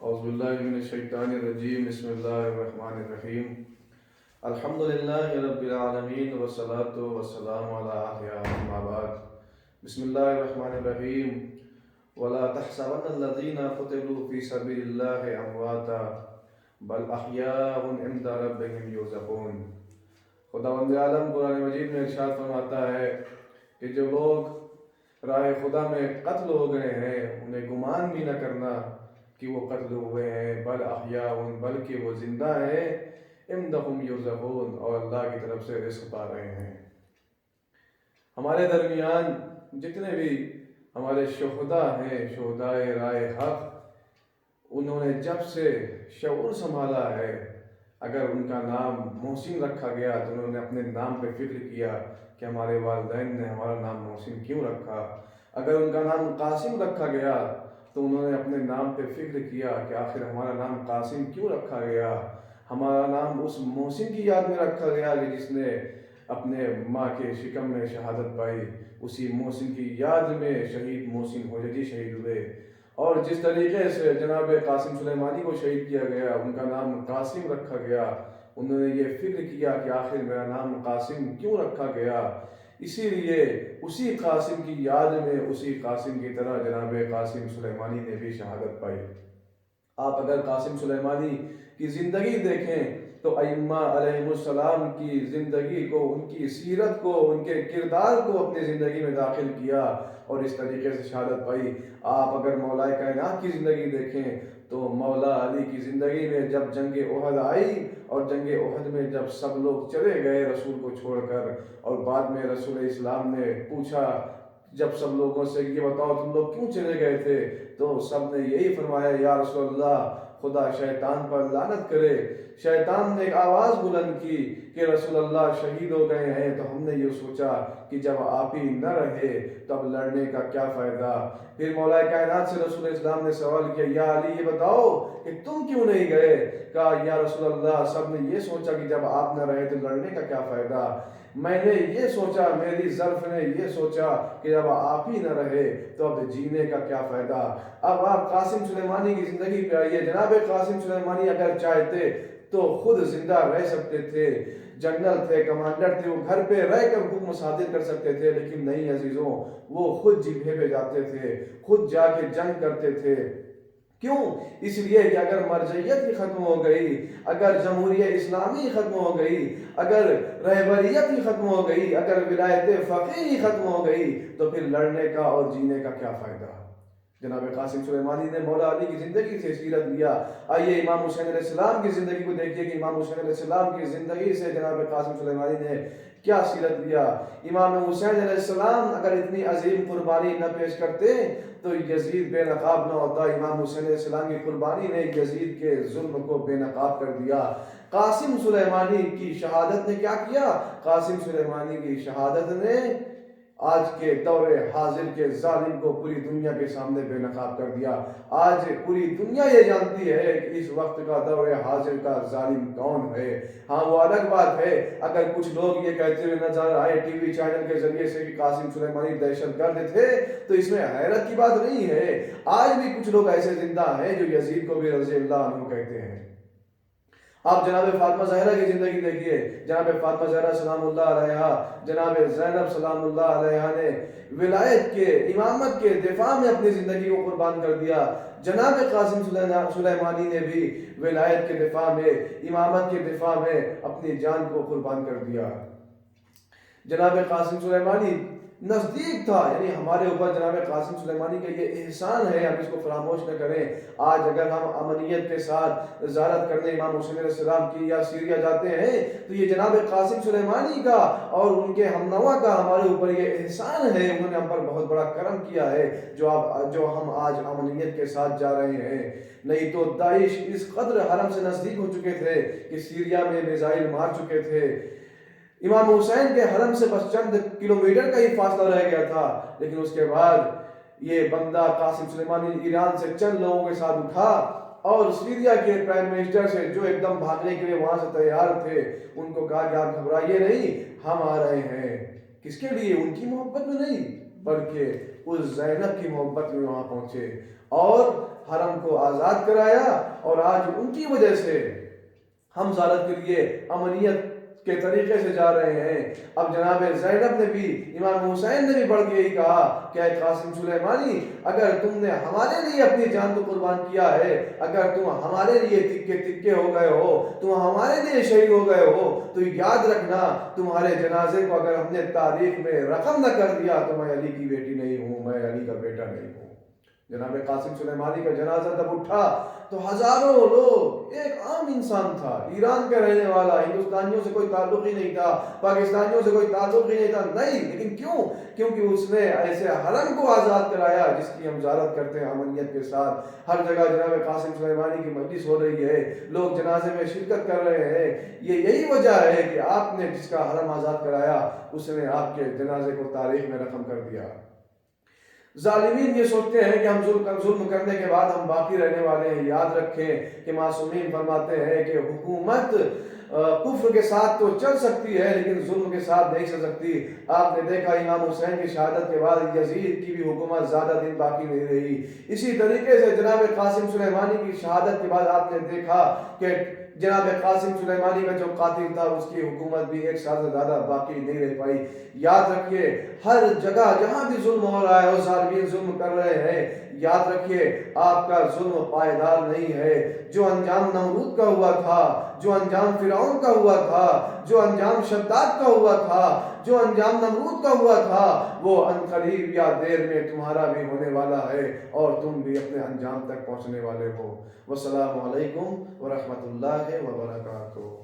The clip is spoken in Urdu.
اعوذ باللہ من الشیطان الرجیم بسم اللہ الرحمن الرحیم الحمد للہ رب العالمین والصلاة والسلام علی احیاء اما بعد بسم اللہ الرحمن الرحیم ولا تحسبن الذین قتلوا فی سبیل اللہ امواتا بل احیاء عند ربهم یرزقون۔ خداوند عالم قرآن مجید میں ارشاد فرماتا ہے کہ جو لوگ راہ خدا میں قتل ہو گئے ہیں انہیں گمان بھی نہ کرنا کہ وہ قتل ہوئے ہیں، بل احیاء، بلکہ وہ زندہ ہیں، عندهم یرزقون، اور اللہ کی طرف سے رزق پا رہے ہیں۔ ہمارے درمیان جتنے بھی ہمارے شہداء ہیں، شہداء راہ حق، انہوں نے جب سے شعور سنبھالا ہے، اگر ان کا نام محسن رکھا گیا تو انہوں نے اپنے نام پہ فکر کیا کہ ہمارے والدین نے ہمارا نام محسن کیوں رکھا۔ اگر ان کا نام قاسم رکھا گیا تو انہوں نے اپنے نام پہ فکر کیا کہ آخر ہمارا نام قاسم کیوں رکھا گیا۔ ہمارا نام اس محسن کی یاد میں رکھا گیا کہ جس نے اپنے ماں کے شکم میں شہادت پائی، اسی محسن کی یاد میں شہید محسن حججی شہید ہوئے۔ اور جس طریقے سے جناب قاسم سلیمانی کو شہید کیا گیا، ان کا نام قاسم رکھا گیا، انہوں نے یہ فکر کیا کہ آخر میرا نام قاسم کیوں رکھا گیا۔ اسی لیے اسی قاسم کی یاد میں، اسی قاسم کی طرح جناب قاسم سلیمانی نے بھی شہادت پائی۔ آپ اگر قاسم سلیمانی کی زندگی دیکھیں تو ائمہ علیہم السلام کی زندگی کو، ان کی سیرت کو، ان کے کردار کو اپنی زندگی میں داخل کیا اور اس طریقے سے شہادت پائی۔ آپ اگر مولا کائنات کی زندگی دیکھیں تو مولا علی کی زندگی میں جب جنگ احد آئی اور جنگ احد میں جب سب لوگ چلے گئے رسول کو چھوڑ کر، اور بعد میں رسول اسلام نے پوچھا جب سب لوگوں سے یہ بتاؤ تم لوگ کیوں چلے گئے تھے، تو سب نے یہی فرمایا یا رسول اللہ خدا شیطان پر لعنت کرے۔ شیطان نے ایک آواز بلند کی کہ رسول اللہ شہید ہو گئے ہیں، تو ہم نے یہ سوچا کہ جب آپ ہی نہ رہے تب لڑنے کا کیا فائدہ۔ پھر مولا کائنات سے رسول اسلام نے سوال کیا یا علی یہ بتاؤ کہ تم کیوں نہیں گئے۔ کہا یا رسول اللہ سب نے یہ سوچا کہ جب آپ نہ رہے تو لڑنے کا کیا فائدہ۔ میں نے یہ سوچا، میری ظرف نے یہ سوچا کہ جب آپ ہی نہ رہے تو اب جینے کا کیا فائدہ۔ اب آپ قاسم سلیمانی کی زندگی پہ آئیے۔ جناب قاسم سلیمانی اگر چاہتے تو خود زندہ رہ سکتے تھے، جنرل تھے، کمانڈر تھے، وہ گھر پہ رہ کر حکم صادر کر سکتے تھے، لیکن نہیں عزیزوں، وہ خود جبہے پہ جاتے تھے، خود جا کے جنگ کرتے تھے۔ کیوں؟ اس لیے کہ اگر مرجعیت ہی ختم ہو گئی، اگر جمہوریہ اسلامی ختم ہو گئی، اگر رہبریت ہی ختم ہو گئی، اگر ولایت فقیہ ہی ختم ہو گئی تو پھر لڑنے کا اور جینے کا کیا فائدہ۔ جناب قاسم سلیمانی نے مولا علی کی زندگی سے سیرت لیا۔ آئیے امام حسین علیہ السلام کی زندگی کو دیکھیے کہ امام حسین علیہ السلام کی زندگی سے جناب قاسم سلیمانی نے کیا سیرت لیا۔ امام حسین علیہ السلام اگر اتنی عظیم قربانی نہ پیش کرتے تو یزید بے نقاب نہ ہوتا۔ امام حسین علیہ السلام کی قربانی نے یزید کے ظلم کو بے نقاب کر دیا۔ قاسم سلیمانی کی شہادت نے کیا کیا؟ قاسم سلیمانی کی شہادت نے آج کے دور حاضر کے ظالم کو پوری دنیا کے سامنے بے نقاب کر دیا۔ آج پوری دنیا یہ جانتی ہے کہ اس وقت کا دور حاضر کا ظالم کون ہے۔ ہاں وہ الگ بات ہے اگر کچھ لوگ یہ کہتے ہوئے نظر آئے ٹی وی چینل کے ذریعے سے کہ قاسم سلیمانی دہشت گرد تھے، تو اس میں حیرت کی بات نہیں ہے۔ آج بھی کچھ لوگ ایسے زندہ ہیں جو یزید کو بھی رضی اللہ عنہ کہتے ہیں۔ آپ جناب فاطمہ زہرا کی زندگی دیکھیے۔ جناب فاطمہ زہرا سلام اللہ علیہا، جناب زینب سلام اللہ علیہا نے ولایت کے، امامت کے دفاع میں اپنی زندگی کو قربان کر دیا۔ جناب قاسم سلیمانی نے بھی ولایت کے دفاع میں، امامت کے دفاع میں اپنی جان کو قربان کر دیا۔ جناب قاسم سلیمانی نزدیک تھا، یعنی ہمارے اوپر جناب قاسم سلیمانی کا یہ احسان ہے، ہم اس کو فراموش نہ کریں۔ آج اگر ہم امنیت کے ساتھ زیارت کرنے امام حسین علیہ السلام کی یا سیریا جاتے ہیں تو یہ جناب قاسم سلیمانی کا اور ان کے ہمنوا کا ہمارے اوپر یہ احسان ہے۔ انہوں نے ہم پر بہت بڑا کرم کیا ہے جو ہم آج امنیت کے ساتھ جا رہے ہیں۔ نہیں تو داعش اس قدر حرم سے نزدیک ہو چکے تھے کہ سیریا میں میزائل مار چکے تھے۔ امام حسین کے حرم سے بس چند کلومیٹر کا ہی فاصلہ رہ گیا تھا، لیکن اس کے بعد یہ بندہ قاسم سلیمانی ایران سے چند لوگوں کے ساتھ اٹھا اور سیریا کے پرائم منسٹر سے جو ایک دم بھاگنے کے لیے وہاں سے تیار تھے، ان کو کہا کہ آپ گھبرائیے نہیں، ہم آ رہے ہیں۔ کس کے لیے؟ ان کی محبت میں نہیں، بلکہ اس زینب کی محبت میں وہاں پہنچے۔ اور حرم کو آزاد کرایا، اور آج ان کی وجہ سے ہم زیارت کے لیے امنیت کے طریقے سے جا رہے ہیں۔ اب جناب زینب نے بھی، امام حسین نے بھی بڑھ کے یہی کہا کہ اے قاسم سلیمانی، اگر تم نے ہمارے لیے اپنی جان کو قربان کیا ہے، اگر تم ہمارے لیے تکے تکے ہو گئے ہو، تم ہمارے لیے شہید ہو گئے ہو، تو یاد رکھنا تمہارے جنازے کو اگر ہم نے تاریخ میں رقم نہ کر دیا تو میں علی کی بیٹی نہیں ہوں، میں علی کا بیٹا نہیں ہوں۔ جناب قاسم سلیمانی کا جنازہ جب اٹھا تو ہزاروں لوگ، ایک عام انسان تھا، ایران کا رہنے والا، ہندوستانیوں سے کوئی تعلق ہی نہیں تھا، پاکستانیوں سے کوئی تعلق ہی نہیں تھا، نہیں، لیکن کیوں؟ کیونکہ اس نے ایسے حرم کو آزاد کرایا جس کی ہم زیارت کرتے ہیں امنیت کے ساتھ۔ ہر جگہ جناب قاسم سلیمانی کی مجلس ہو رہی ہے، لوگ جنازے میں شرکت کر رہے ہیں۔ یہی وجہ ہے کہ آپ نے جس کا حرم آزاد کرایا اس نے آپ کے جنازے کو تاریخ میں رقم کر دیا۔ ظالمین یہ سوچتے ہیں کہ ہم ظلم کرنے کے بعد ہم باقی رہنے والے ہیں۔ یاد رکھیں کہ معصومین فرماتے ہیں کہ حکومت کفر کے ساتھ تو چل سکتی ہے لیکن ظلم کے ساتھ نہیں چل سکتی۔ آپ نے دیکھا امام حسین کی شہادت کے بعد یزید کی بھی حکومت زیادہ دن باقی نہیں رہی۔ اسی طریقے سے جناب قاسم سلیمانی کی شہادت کے بعد آپ نے دیکھا کہ جناب قاسم سلیمانی کا جو قاتل تھا اس کی حکومت بھی ایک سال سے زیادہ باقی نہیں رہ پائی۔ یاد رکھیے ہر جگہ جہاں بھی ظلم ہو رہا ہے اور ظالمین ظلم کر رہے ہیں، یاد رکھیے آپ کا ظلم پائیدار نہیں ہے۔ جو انجام نمرود کا ہوا تھا، جو انجام فرعون کا ہوا تھا، جو انجام شداد کا ہوا تھا، جو انجام نمرود کا ہوا تھا، وہ عنقریب یا دیر میں تمہارا بھی ہونے والا ہے اور تم بھی اپنے انجام تک پہنچنے والے ہو۔ والسلام علیکم ورحمۃ اللہ وبرکاتہ۔